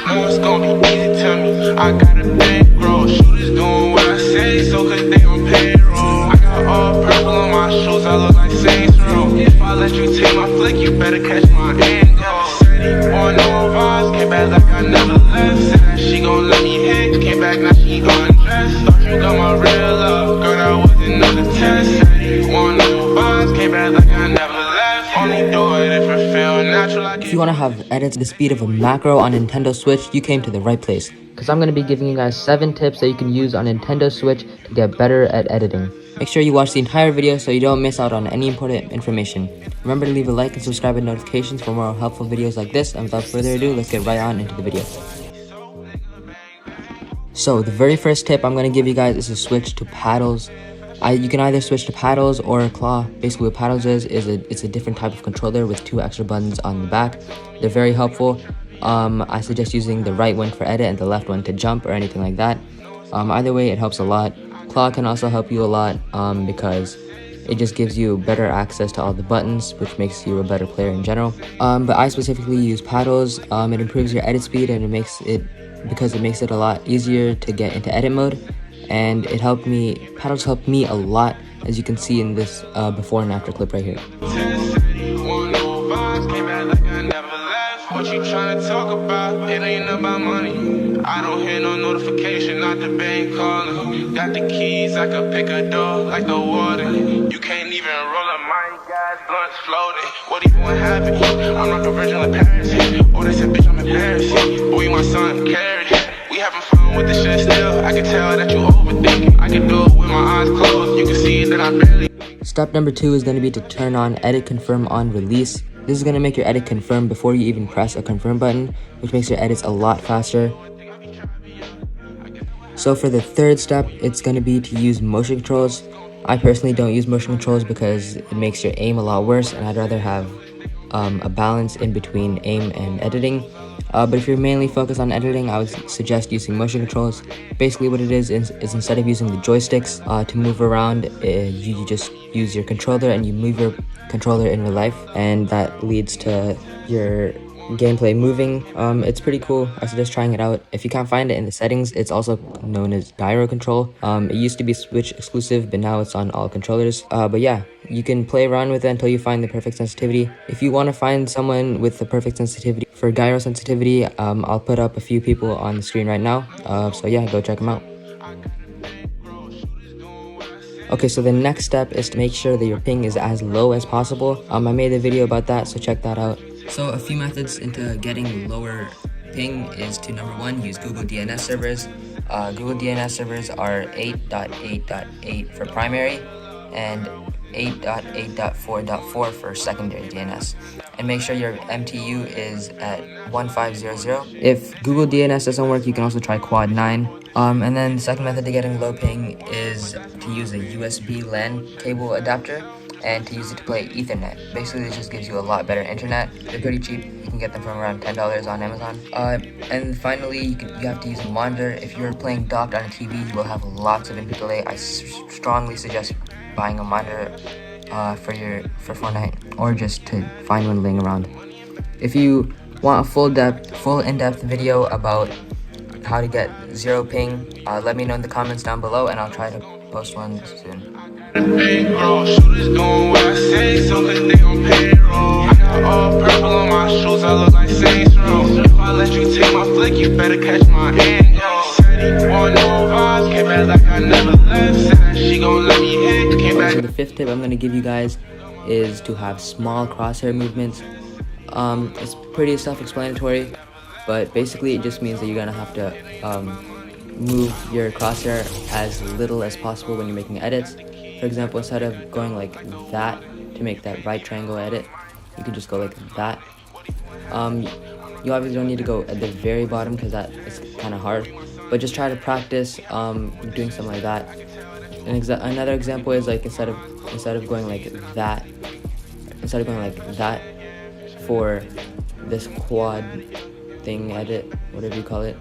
No, it's gonna be easy, tell me. I got a bankroll. Shooters doing what I say, so cause they on payroll. I got all purple on my shoes, I look like Saints Row. If I let you take my flick, you better catch my angle. Said he on no vibes, came back like I never left. Said that she gon' let me hit, came back now she undressed. Thought you got my real love, girl, that was another test. Said he on no vibes, came back like I never left. Only do it if it feel natural. If you want to have edits the speed of a macro on Nintendo Switch, you came to the right place. Because I'm going to be giving you guys 7 tips that you can use on Nintendo Switch to get better at editing. Make sure you watch the entire video so you don't miss out on any important information. Remember to leave a like and subscribe with notifications for more helpful videos like this. And without further ado, let's get right on into the video. So the very first tip I'm going to give you guys is to switch to paddles. You can either switch to paddles or claw. Basically what paddles is it's a different type of controller with 2 extra buttons on the back. They're very helpful. I suggest using the right one for edit and the left one to jump or anything like that. Either way, it helps a lot. Claw can also help you a lot because it just gives you better access to all the buttons, which makes you a better player in general. But I specifically use paddles. It improves your edit speed and it makes it a lot easier to get into edit mode. And paddles helped me a lot, as you can see in this before and after clip right here. What you tryna talk about? It ain't about money. I don't hear no notification, not the bank calling. Got the keys, I could pick a door like the warden. You can't even roll up my gas, blunts floating. What even happened? I'm not the virgin of Paris. Oh, they said, bitch, I'm embarrassed. Boy, my son carried. We having fun with this shit still. I can tell that you overthinking. I can do it with my eyes closed. You can see that I barely. Step number 2 is going to be to turn on edit confirm on release. This is going to make your edit confirm before you even press a confirm button, which makes your edits a lot faster. So for the third step, it's going to be to use motion controls. I personally don't use motion controls because it makes your aim a lot worse, and I'd rather have a balance in between aim and editing. But if you're mainly focused on editing, I would suggest using motion controls. Basically what it is instead of using the joysticks to move around, you just use your controller and you move your controller in real life, and that leads to your gameplay moving. It's pretty cool. I suggest trying it out. If you can't find it in the settings, it's also known as Gyro Control. It used to be Switch exclusive, but now it's on all controllers. But yeah, you can play around with it until you find the perfect sensitivity. If you want to find someone with the perfect sensitivity for gyro sensitivity, I'll put up a few people on the screen right now. So yeah, go check them out. Okay, so the next step is to make sure that your ping is as low as possible. I made a video about that, so check that out. So a few methods into getting lower ping is to, number 1, use Google DNS servers. Google DNS servers are 8.8.8 for primary and 8.8.4.4 for secondary DNS. And make sure your MTU is at 1500. If Google DNS doesn't work, you can also try Quad 9. And then the second method to getting low ping is to use a USB LAN cable adapter and to use it to play Ethernet. Basically, it just gives you a lot better internet. They're pretty cheap. You can get them from around $10 on Amazon. And finally, you have to use a monitor. If you're playing docked on a TV, you will have lots of input delay. I strongly suggest buying a monitor for Fortnite, or just to find one laying around. If you want a full in-depth video about how to get 0 ping, let me know in the comments down below, and I'll try to post one soon. Shooters doing what I say, so cause they on payroll. I got all purple on my shoes, I look like Saints Row. If I let you take my flick, you better catch my angle. Said he on no vibes, came back like I never left. Said that she gon' let me hit, came back. So the 5th tip I'm going to give you guys is to have small crosshair movements. It's pretty self-explanatory, but basically it just means that you're going to have to move your crosshair as little as possible when you're making edits. For example, instead of going like that to make that right triangle edit, you can just go like that. You obviously don't need to go at the very bottom because that is kind of hard, but just try to practice doing something like that. Another example is like instead of going like that, for this quad thing edit, whatever you call it,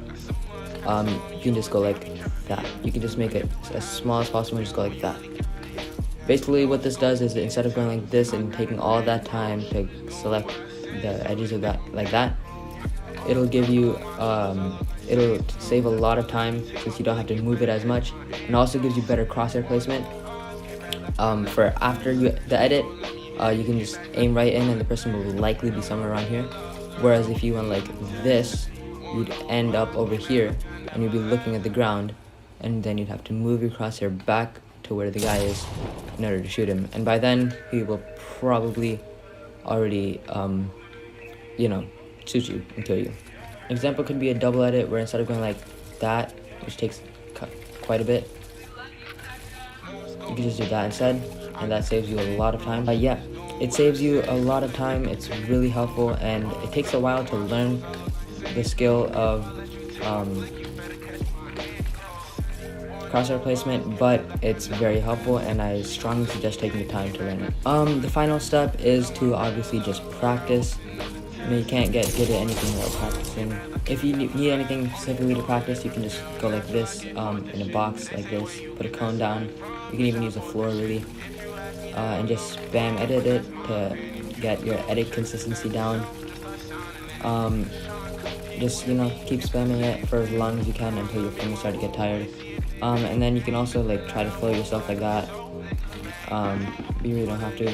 you can just go like that. You can just make it as small as possible and just go like that. Basically what this does is instead of going like this and taking all that time to select the edges of that like that, it'll give you it'll save a lot of time since you don't have to move it as much, and also gives you better crosshair placement. For after the edit, you can just aim right in and the person will likely be somewhere around here, whereas if you went like this, you'd end up over here and you'd be looking at the ground, and then you'd have to move your crosshair back to where the guy is in order to shoot him, and by then he will probably already shoot you and kill you. Example could be a double edit where instead of going like that, which takes quite a bit, you can just do that instead, and that saves you a lot of time. Yeah, it saves you a lot of time. It's really helpful, and it takes a while to learn the skill of crosshair placement, but it's very helpful, and I strongly suggest taking the time to learn it. The final step is to obviously just practice. You can't get good at anything without practicing. If you need anything specifically to practice, you can just go like this, in a box like this, put a cone down. You can even use a floor really, and just spam edit it to get your edit consistency down. Just keep spamming it for as long as you can until your fingers start to get tired. And then you can also like try to flow yourself like that. You really don't have to.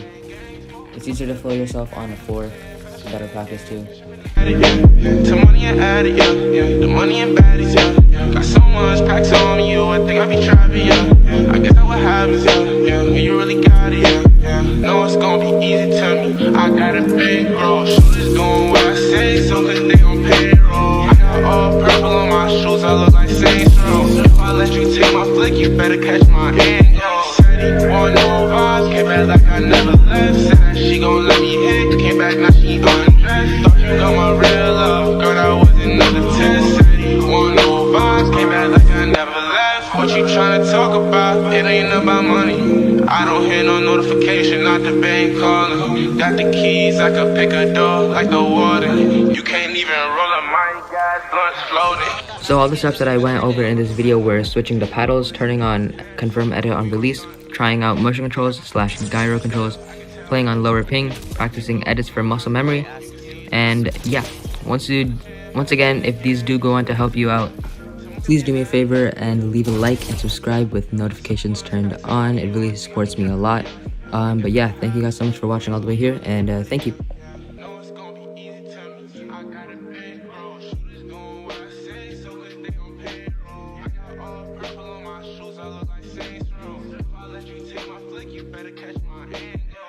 It's easier to flow yourself on the floor. It's better practice too. To money and addict, yeah. The money and baddies, yeah. Got so much packs on you, I think I be trapping, yeah. I guess that what happens, yeah. When you really got it, yeah. Know it's gonna be easy to me. I got a big roll, shooters doing what I say, so cause they on payroll. I got all purple on my shoes, I look like Saints Row. If I let you take my flick, you better catch my hand, yo. Said he want no vibes, came back like I never left. Said that she gon' let me hit, came back now she undressed. Thought you got my real love, girl, that was another test. Said he want no vibes, came back like I never left. What you tryna talk about? It ain't about money. I don't hear no notification, not the bank calling. Got the keys, I could pick a door like the warden. You can't even roll up my gas, blunt's floating. So all the steps that I went over in this video were switching the paddles, turning on confirm edit on release, trying out motion controls / gyro controls, playing on lower ping, practicing edits for muscle memory, and yeah, once again, if these do go on to help you out, please do me a favor and leave a like and subscribe with notifications turned on. It really supports me a lot. But yeah, thank you guys so much for watching all the way here, and thank you.